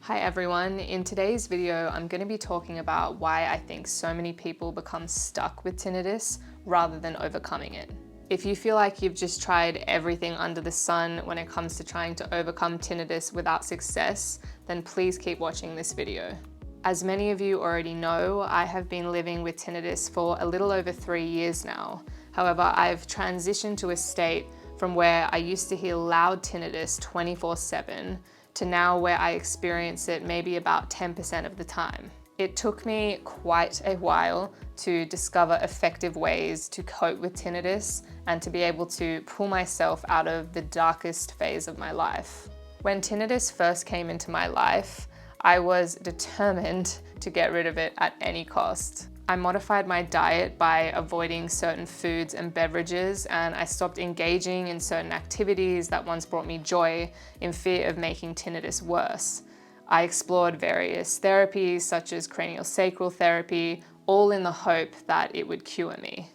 Hi everyone, in today's video I'm going to be talking about why I think so many people become stuck with tinnitus rather than overcoming it. If you feel like you've just tried everything under the sun when it comes to trying to overcome tinnitus without success, then please keep watching this video. As many of you already know, I have been living with tinnitus for a little over 3 years now. However, I've transitioned to a state from where I used to hear loud tinnitus 24/7 to now where I experience it maybe about 10% of the time. It took me quite a while to discover effective ways to cope with tinnitus and to be able to pull myself out of the darkest phase of my life. When tinnitus first came into my life, I was determined to get rid of it at any cost. I modified my diet by avoiding certain foods and beverages, and I stopped engaging in certain activities that once brought me joy in fear of making tinnitus worse. I explored various therapies such as craniosacral therapy, all in the hope that it would cure me.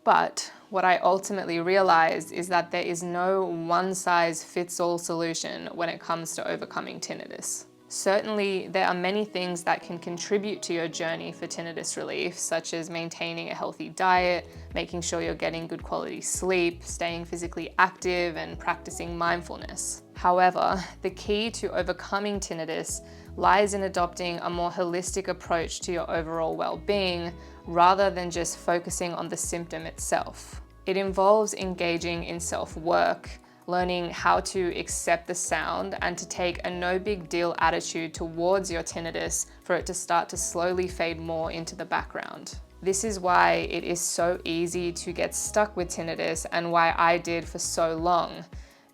But what I ultimately realized is that there is no one-size-fits-all solution when it comes to overcoming tinnitus. Certainly, there are many things that can contribute to your journey for tinnitus relief, such as maintaining a healthy diet, making sure you're getting good quality sleep, staying physically active, and practicing mindfulness. However, the key to overcoming tinnitus lies in adopting a more holistic approach to your overall well-being, rather than just focusing on the symptom itself. It involves engaging in self-work, learning how to accept the sound and to take a no big deal attitude towards your tinnitus for it to start to slowly fade more into the background. This is why it is so easy to get stuck with tinnitus and why I did for so long,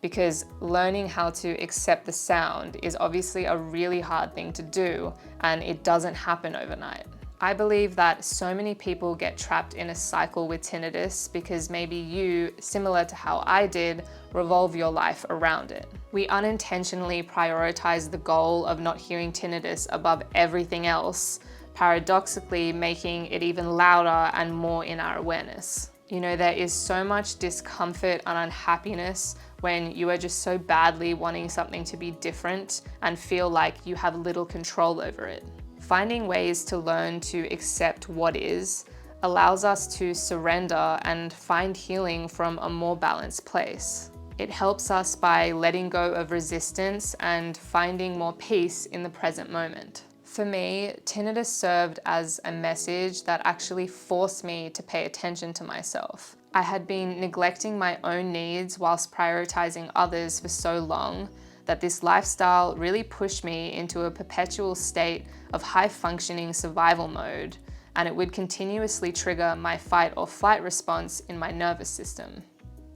because learning how to accept the sound is obviously a really hard thing to do, and it doesn't happen overnight. I believe that so many people get trapped in a cycle with tinnitus because maybe you, similar to how I did, revolve your life around it. We unintentionally prioritize the goal of not hearing tinnitus above everything else, paradoxically making it even louder and more in our awareness. You know, there is so much discomfort and unhappiness when you are just so badly wanting something to be different and feel like you have little control over it. Finding ways to learn to accept what is allows us to surrender and find healing from a more balanced place. It helps us by letting go of resistance and finding more peace in the present moment. For me, tinnitus served as a message that actually forced me to pay attention to myself. I had been neglecting my own needs whilst prioritizing others for so long that this lifestyle really pushed me into a perpetual state of high-functioning survival mode, and it would continuously trigger my fight or flight response in my nervous system.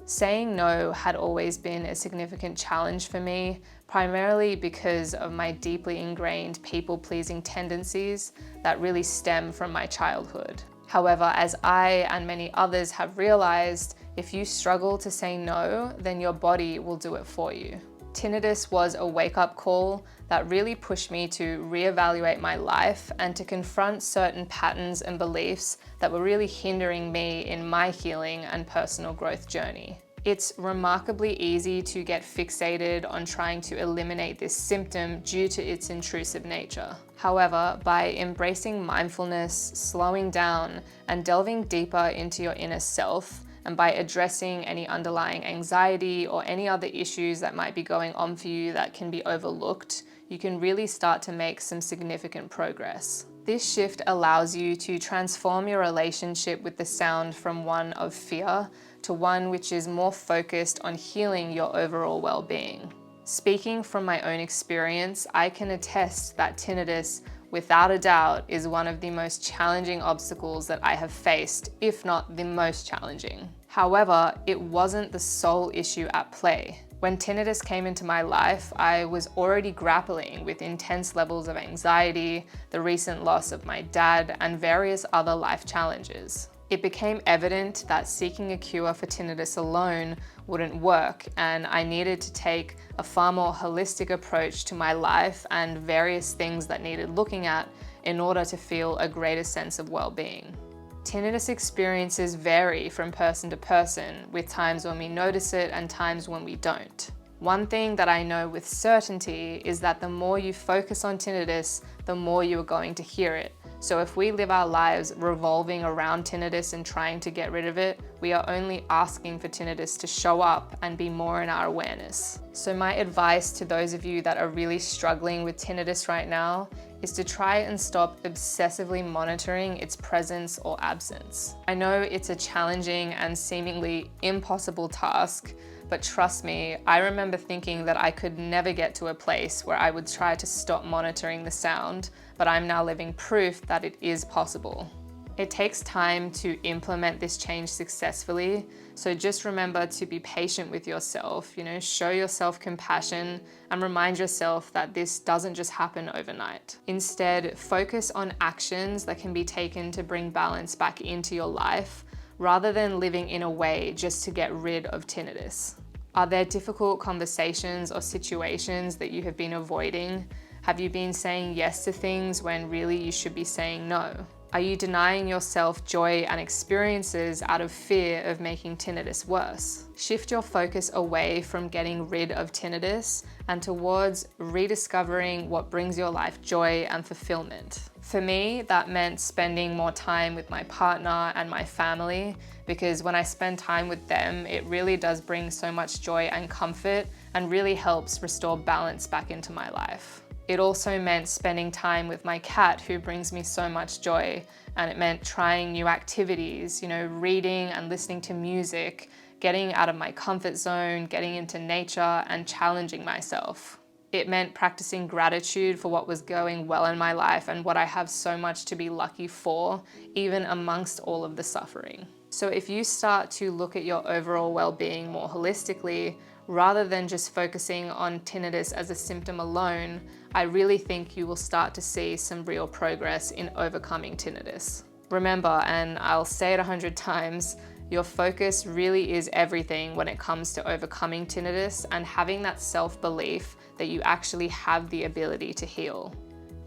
Saying no had always been a significant challenge for me, primarily because of my deeply ingrained people-pleasing tendencies that really stem from my childhood. However, as I and many others have realized, if you struggle to say no, then your body will do it for you. Tinnitus was a wake-up call that really pushed me to reevaluate my life and to confront certain patterns and beliefs that were really hindering me in my healing and personal growth journey. It's remarkably easy to get fixated on trying to eliminate this symptom due to its intrusive nature. However, by embracing mindfulness, slowing down, and delving deeper into your inner self, and by addressing any underlying anxiety or any other issues that might be going on for you that can be overlooked, you can really start to make some significant progress. This shift allows you to transform your relationship with the sound from one of fear to one which is more focused on healing your overall well-being. Speaking from my own experience, I can attest that tinnitus, without a doubt, is one of the most challenging obstacles that I have faced, if not the most challenging. However, it wasn't the sole issue at play. When tinnitus came into my life, I was already grappling with intense levels of anxiety, the recent loss of my dad, and various other life challenges. It became evident that seeking a cure for tinnitus alone wouldn't work, and I needed to take a far more holistic approach to my life and various things that needed looking at in order to feel a greater sense of well-being. Tinnitus experiences vary from person to person, with times when we notice it and times when we don't. One thing that I know with certainty is that the more you focus on tinnitus, the more you are going to hear it. So if we live our lives revolving around tinnitus and trying to get rid of it, we are only asking for tinnitus to show up and be more in our awareness. So my advice to those of you that are really struggling with tinnitus right now is to try and stop obsessively monitoring its presence or absence. I know it's a challenging and seemingly impossible task, but trust me, I remember thinking that I could never get to a place where I would try to stop monitoring the sound, but I'm now living proof that it is possible. It takes time to implement this change successfully, so just remember to be patient with yourself, show yourself compassion and remind yourself that this doesn't just happen overnight. Instead, focus on actions that can be taken to bring balance back into your life, rather than living in a way just to get rid of tinnitus. Are there difficult conversations or situations that you have been avoiding? Have you been saying yes to things when really you should be saying no? Are you denying yourself joy and experiences out of fear of making tinnitus worse? Shift your focus away from getting rid of tinnitus and towards rediscovering what brings your life joy and fulfillment. For me, that meant spending more time with my partner and my family, because when I spend time with them, it really does bring so much joy and comfort and really helps restore balance back into my life. It also meant spending time with my cat, who brings me so much joy, and it meant trying new activities, reading and listening to music, getting out of my comfort zone, getting into nature and challenging myself. It meant practicing gratitude for what was going well in my life and what I have so much to be lucky for, even amongst all of the suffering. So if you start to look at your overall well-being more holistically, rather than just focusing on tinnitus as a symptom alone, I really think you will start to see some real progress in overcoming tinnitus. Remember, and I'll say it 100 times, your focus really is everything when it comes to overcoming tinnitus and having that self-belief that you actually have the ability to heal.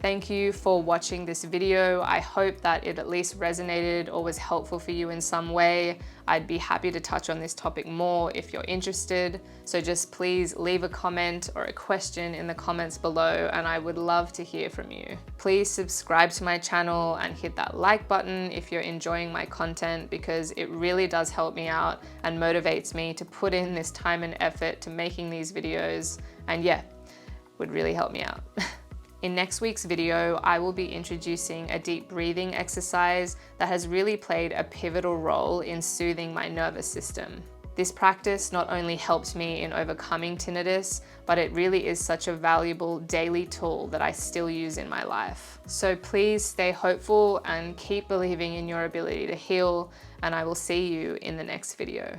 Thank you for watching this video. I hope that it at least resonated or was helpful for you in some way. I'd be happy to touch on this topic more if you're interested. So just please leave a comment or a question in the comments below, and I would love to hear from you. Please subscribe to my channel and hit that like button if you're enjoying my content, because it really does help me out and motivates me to put in this time and effort to making these videos. And yeah, would really help me out. In next week's video, I will be introducing a deep breathing exercise that has really played a pivotal role in soothing my nervous system. This practice not only helped me in overcoming tinnitus, but it really is such a valuable daily tool that I still use in my life. So please stay hopeful and keep believing in your ability to heal, and I will see you in the next video.